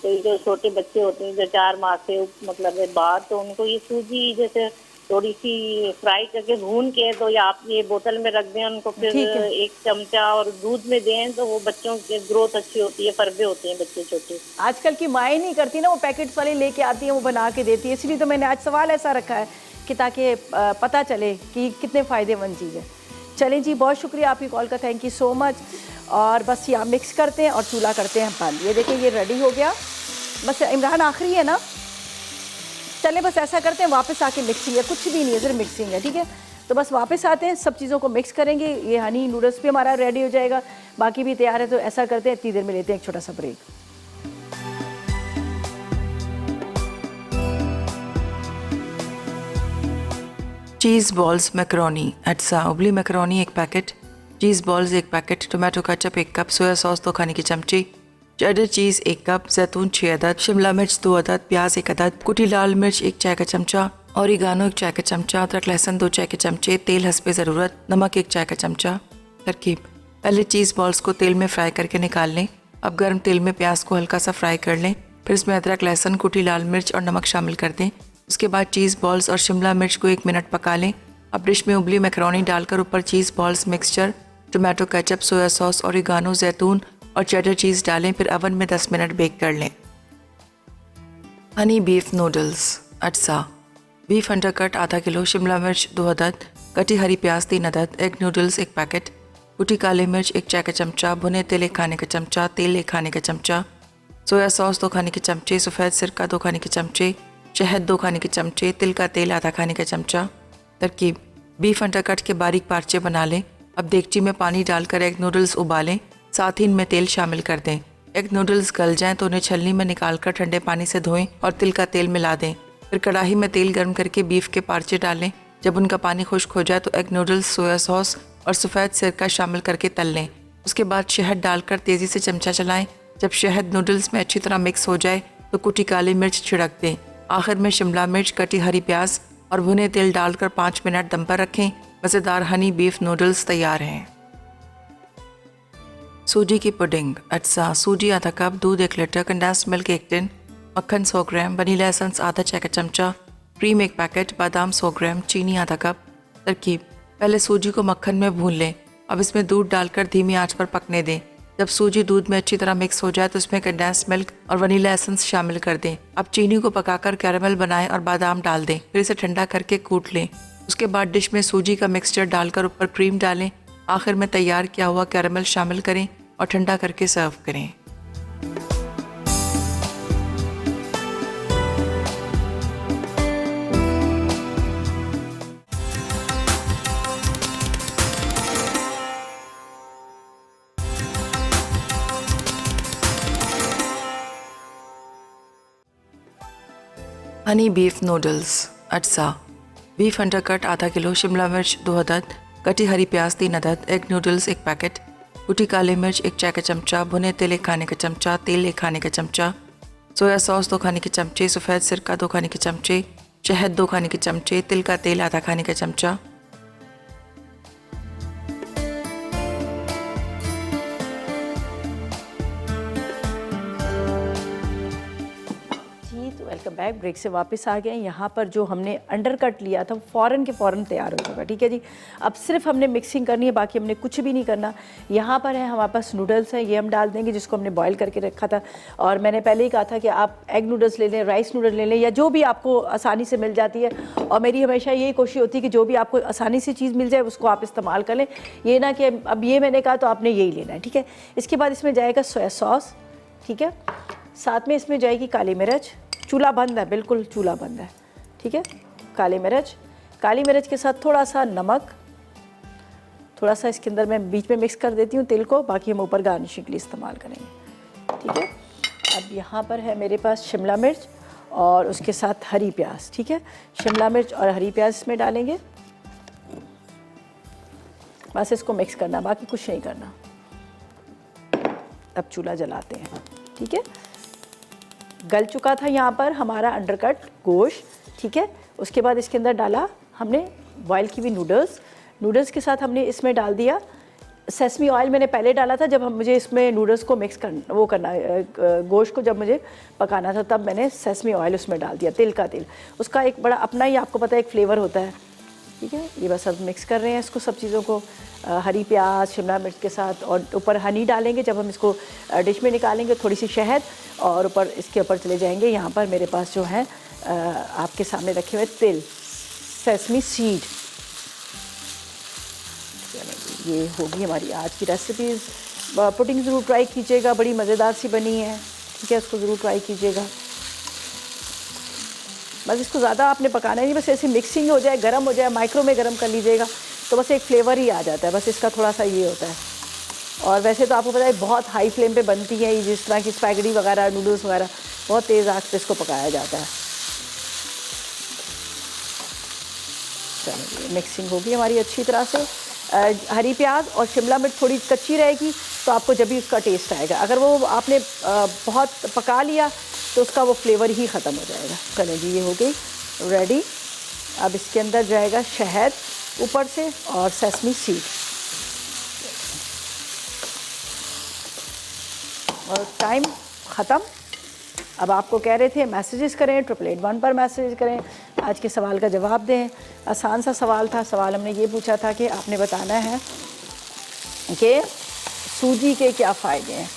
तो ये जो छोटे बच्चे होते हैं जो 4 माह से मतलब बाद, तो उनको ये सूजी जैसे थोड़ी सी फ्राई करके भून के, तो या आप ये बोतल में रख दें उनको, फिर ठीक है। 1 चमचा और दूध में दें, तो वो बच्चों की ग्रोथ अच्छी होती है, फरबे होते हैं बच्चे छोटे। आजकल की माएँ नहीं करती ना, वो पैकेट्स वाली लेके आती हैं, वो बना के देती है। इसलिए तो मैंने आज सवाल ऐसा रखा है कि ताकि पता चले कि कितने फ़ायदेमंद चीज़ है। चलें जी, बहुत शुक्रिया आपकी कॉल का, थैंक यू सो मच। और बस ये मिक्स करते हैं और चूल्हा करते हैं बंद। ये देखिए ये रेडी हो गया। बस इमरान आखिरी है ना, चलें बस ऐसा करते हैं, वापस आके मिक्सिंग है, कुछ भी नहीं है, सिर्फ मिक्सिंग है, ठीक है। तो बस वापस आते हैं, सब चीज़ों को मिक्स करेंगे। ये हनी नूडल्स भी हमारा रेडी हो जाएगा, बाकी भी तैयार है। तो ऐसा करते हैं, इतनी देर में लेते हैं एक छोटा सा ब्रेक। चीज़ बॉल्स मैकरोनी एटसा उबली मैकरोनी 1 पैकेट, चीज़ balls 1 packet, tomato ketchup 1 cup, soya sauce 2 खाने की चमची, चेडर चीज़ 1 कप, जैतून 6 अदद, शिमला मिर्च 2 अदद, प्याज 1 अदद, कुटी लाल मिर्च 1 चाय का चमचा, ओरिगानो 1 चाय का चमचा, अदरक लहसुन 2 चाय के चमचे, तेल हस्बे ज़रूरत, नमक 1 चाय का चमचा। तरकीब: पहले चीज़ बॉल्स को तेल में फ्राई करके निकाल लें। अब गर्म तेल में प्याज को हल्का सा फ्राई कर लें, फिर इसमें अदरक लहसुन, कुटी लाल मिर्च और नमक शामिल कर दें। उसके बाद चीज़ बॉल्स और शिमला मिर्च को 1 मिनट पका लें। अब डिश में उबली मैकरोनी डालकर ऊपर चीज़ balls mixture, tomato ketchup, soya sauce, oregano, जैतून और चेडर चीज़ डालें, फिर ओवन में 10 मिनट बेक कर लें। हनी बीफ नूडल्स अटसा बीफ अंडरकट आधा किलो, शिमला मिर्च 2 अदद, कटी हरी प्याज 3 अदद, एग नूडल्स 1 पैकेट, कुटी काली मिर्च 1 चाय का चमचा, भुने तेल 1 खाने का चमचा, तेल 1 खाने का चमचा, सोया सॉस 2 खाने के चमचे, सफ़ेद सिरका 2 खाने के चमचे, शहद 2 खाने के चमचे, तिल का तेल आधा खाने का चमचा। तरकीब: बीफ अंडरकट के बारीक पार्चे बना लें। अब देगची में पानी डालकर एग नूडल्स उबालें, साथ ही इनमें तेल शामिल कर दें। एग नूडल्स गल जाएं तो उन्हें छलनी में निकालकर ठंडे पानी से धोएं और तिल का तेल मिला दें। फिर कढ़ाई में तेल गर्म करके बीफ के पार्चे डालें। जब उनका पानी खुश्क हो जाए तो एग नूडल्स, सोया सॉस और सफ़ेद सिरका शामिल करके तल लें। उसके बाद शहद डालकर तेज़ी से चमचा चलाएं। जब शहद नूडल्स में अच्छी तरह मिक्स हो जाए तो कुटी काली मिर्च छिड़क दें। आखिर में शिमला मिर्च, कटी हरी प्याज और भुने तेल डालकर 5 मिनट दम पर रखें। मज़ेदार हनी बीफ नूडल्स तैयार हैं। सूजी की पुडिंग अटसा सूजी आधा कप, दूध 1 लीटर, कंडेंस्ड मिल्क 1 टिन, मक्खन 100 ग्राम, वनीला एसेंस आधा चाय का चमचा, क्रीम 1 पैकेट, बादाम 100 ग्राम, चीनी आधा कप। तरकीब: पहले सूजी को मक्खन में भून लें। अब इसमें दूध डालकर धीमी आंच पर पकने दें। जब सूजी दूध में अच्छी तरह मिक्स हो जाए तो इसमें कंडेंस्ड मिल्क और वनीला एसेंस शामिल कर दें। अब चीनी को पकाकर कैरेमल बनाएं और बादाम डाल दें, फिर इसे ठंडा करके कूट लें। उसके बाद डिश में सूजी का मिक्सचर डालकर ऊपर क्रीम डालें। आखिर में तैयार किया हुआ कैरेमल शामिल करें और ठंडा करके सर्व करें। हनी बीफ नूडल्स अटसा बीफ अंडरकट आधा किलो, शिमला मिर्च 2 अदद, कटी हरी प्याज 3 अदद, एग नूडल्स 1 पैकेट, कुटी काली मिर्च 1 चाय का चमचा, भुने तेल 1 खाने का चमचा, तेल 1 खाने का चमचा, सोया सॉस 2 खाने के चमचे, सफ़ेद सिरका 2 खाने के चमचे, शहद 2 खाने के चमचे, तिल का तेल आधा खाने का चमचा। Welcome back. ब्रेक से वापस आ गए। यहाँ पर जो हमने अंडर कट लिया था फ़ौरन के फ़ौरन तैयार हो जाएगा, ठीक है जी। अब सिर्फ हमने मिक्सिंग करनी है, बाकी हमने कुछ भी नहीं करना। यहाँ पर है हमारे पास नूडल्स हैं, ये हम डाल देंगे जिसको हमने बॉईल करके रखा था। और मैंने पहले ही कहा था कि आप एग नूडल्स ले लें, राइस नूडल ले लें, या जो भी आपको आसानी से मिल जाती है। और मेरी हमेशा यही कोशिश होती है कि जो भी आपको आसानी से चीज़ मिल जाए उसको आप इस्तेमाल कर लें। ये ना कि अब ये मैंने कहा तो आपने यही लेना है, ठीक है। इसके बाद इसमें जाएगा सोया सॉस, ठीक है। साथ में इसमें जाएगी काली मिर्च, चूल्हा बंद है, बिल्कुल चूल्हा बंद है, ठीक है। काली मिर्च के साथ थोड़ा सा नमक, थोड़ा सा इसके अंदर मैं बीच में मिक्स कर देती हूँ तिल को, बाकी हम ऊपर गार्निशिंग के लिए इस्तेमाल करेंगे, ठीक है। अब यहाँ पर है मेरे पास शिमला मिर्च और उसके साथ हरी प्याज, ठीक है। शिमला मिर्च और हरी प्याज इसमें डालेंगे, बस इसको मिक्स करना, बाकी कुछ नहीं करना। अब चूल्हा जलाते हैं। ठीक है, गल चुका था यहाँ पर हमारा अंडरकट गोश्त। ठीक है, उसके बाद इसके अंदर डाला हमने बॉयल की हुई नूडल्स के साथ हमने इसमें डाल दिया सेसमी ऑयल। मैंने पहले डाला था जब मुझे इसमें नूडल्स को मिक्स करना गोश्त को जब मुझे पकाना था, तब मैंने सेसमी ऑयल उसमें डाल दिया, तिल का तेल। उसका एक बड़ा अपना ही आपको पता है एक फ्लेवर होता है। ठीक है, ये बस अब मिक्स कर रहे हैं इसको सब चीज़ों को हरी प्याज शिमला मिर्च के साथ, और ऊपर हनी डालेंगे जब हम इसको डिश में निकालेंगे, थोड़ी सी शहद, और ऊपर इसके ऊपर चले जाएंगे यहाँ पर मेरे पास जो है आपके सामने रखे हुए तिल, सेसमी सीड। ये होगी हमारी आज की रेसिपीज़। पुडिंग ज़रूर ट्राई कीजिएगा, बड़ी मज़ेदार सी बनी है। ठीक है, उसको ज़रूर ट्राई कीजिएगा। बस इसको ज़्यादा आपने पकाना नहीं, बस ऐसे मिक्सिंग हो जाए, गर्म हो जाए, माइक्रो में गर्म कर लीजिएगा तो बस एक फ्लेवर ही आ जाता है। बस इसका थोड़ा सा ये होता है। और वैसे तो आपको पता है बहुत हाई फ्लेम पे बनती है, जिस तरह की स्पैगेटी वगैरह नूडल्स वगैरह बहुत तेज़ आंच पे इसको पकाया जाता है। चलिए, मिक्सिंग होगी हमारी अच्छी तरह से। हरी प्याज और शिमला मिर्च थोड़ी कच्ची रहेगी तो आपको जब भी उसका टेस्ट आएगा। अगर वो आपने बहुत पका लिया तो उसका वो फ्लेवर ही ख़त्म हो जाएगा। चलें जी, ये हो गई रेडी। अब इसके अंदर जाएगा शहद ऊपर से और सेसमी सीड, और टाइम ख़त्म। अब आपको कह रहे थे मैसेजेस करें, 888 पर मैसेज करें, आज के सवाल का जवाब दें। आसान सा सवाल था। सवाल हमने ये पूछा था कि आपने बताना है कि सूजी के क्या फ़ायदे हैं,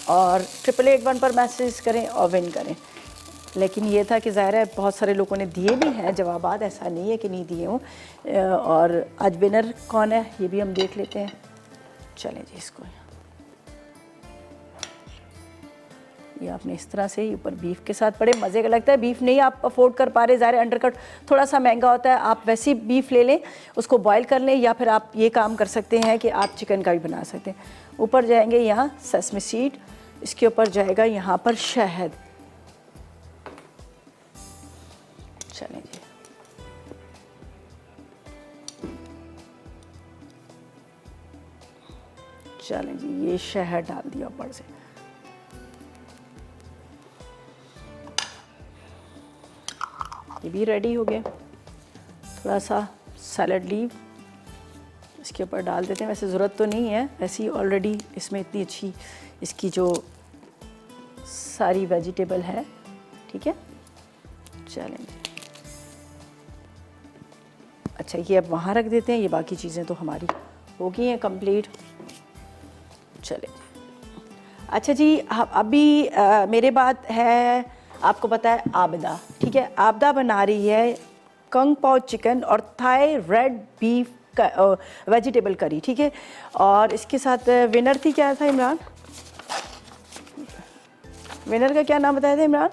और 888 पर मैसेज करें और विन करें। लेकिन ये था कि ज़ाहिर है बहुत सारे लोगों ने दिए भी हैं जवाबात, ऐसा नहीं है कि नहीं दिए हों। और आज विनर कौन है ये भी हम देख लेते हैं। चलें जी, इसको ये आपने इस तरह से ऊपर बीफ के साथ बड़े मज़े का लगता है। बीफ नहीं आप अफोर्ड कर पा रहे, ज़ाहिर अंडरकट थोड़ा सा महंगा होता है, आप वैसे ही बीफ ले लें, उसको बॉयल कर लें, या फिर आप ये काम कर सकते हैं कि आप चिकन का भी बना सकते हैं। ऊपर जाएंगे यहाँ सेसमी सीड, इसके ऊपर जाएगा यहाँ पर शहद। चलें जी, चलें जी, ये शहद डाल दिया ऊपर से। ये भी रेडी हो गया। थोड़ा सा सैलड लीव इसके ऊपर डाल देते हैं, वैसे ज़रूरत तो नहीं है, वैसे ही ऑलरेडी इसमें इतनी अच्छी इसकी जो सारी वेजिटेबल है। ठीक है, चलें। अच्छा, ये अब वहाँ रख देते हैं, ये बाकी चीज़ें तो हमारी हो गई हैं कंप्लीट। चलें, अच्छा जी, अभी मेरे बात है, आपको पता है आबिदा। ठीक है, आबिदा बना रही है कंग पाओ चिकन और थाई रेड बीफ का वेजिटेबल करी। ठीक है, और इसके साथ विनर थी, क्या था इमरान, विनर का क्या नाम बताया था इमरान?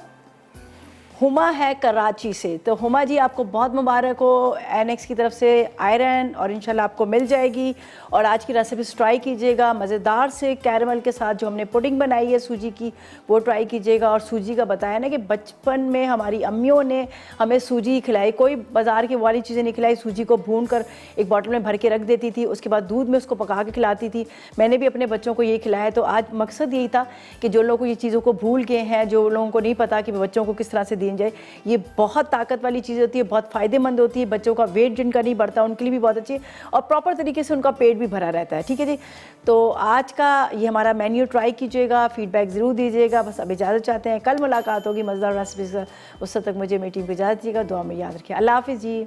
हुमा है कराची से। तो हुमा जी आपको बहुत मुबारक हो, एनएक्स की तरफ से आयरन, और इंशाल्लाह आपको मिल जाएगी। और आज की रेसिपी ट्राई कीजिएगा, मज़ेदार से कैरमल के साथ जो हमने पुडिंग बनाई है सूजी की, वो ट्राई कीजिएगा। और सूजी का बताया ना कि बचपन में हमारी अम्मियों ने हमें सूजी खिलाई, कोई बाज़ार की वाली चीज़ें नहीं खिलाई। सूजी को भून कर एक बॉटल में भर के रख देती थी, उसके बाद दूध में उसको पका के खिलाती थी। मैंने भी अपने बच्चों को ये खिलाया। तो आज मकसद यही था कि जो लोग ये चीज़ों को भूल गए हैं, जो लोगों को नहीं पता कि बच्चों को किस तरह से दी जाए, ये बहुत ताकत वाली चीज़ होती है, बहुत फ़ायदेमंद होती है। बच्चों का वेट जिनका नहीं बढ़ता उनके लिए भी बहुत अच्छी है, और प्रॉपर तरीके से उनका पेट भी भरा रहता है। ठीक है जी, तो आज का ये हमारा मेन्यू ट्राई कीजिएगा, फीडबैक ज़रूर दीजिएगा। बस अब इजाज़त चाहते हैं, कल मुलाकात होगी मज़ेदार रेसिपी से। उस तक मुझे मेरी टीम को इजाज़त दीजिएगा, दुआ में याद रखिए। अल्लाह हाफ़िज़ जी।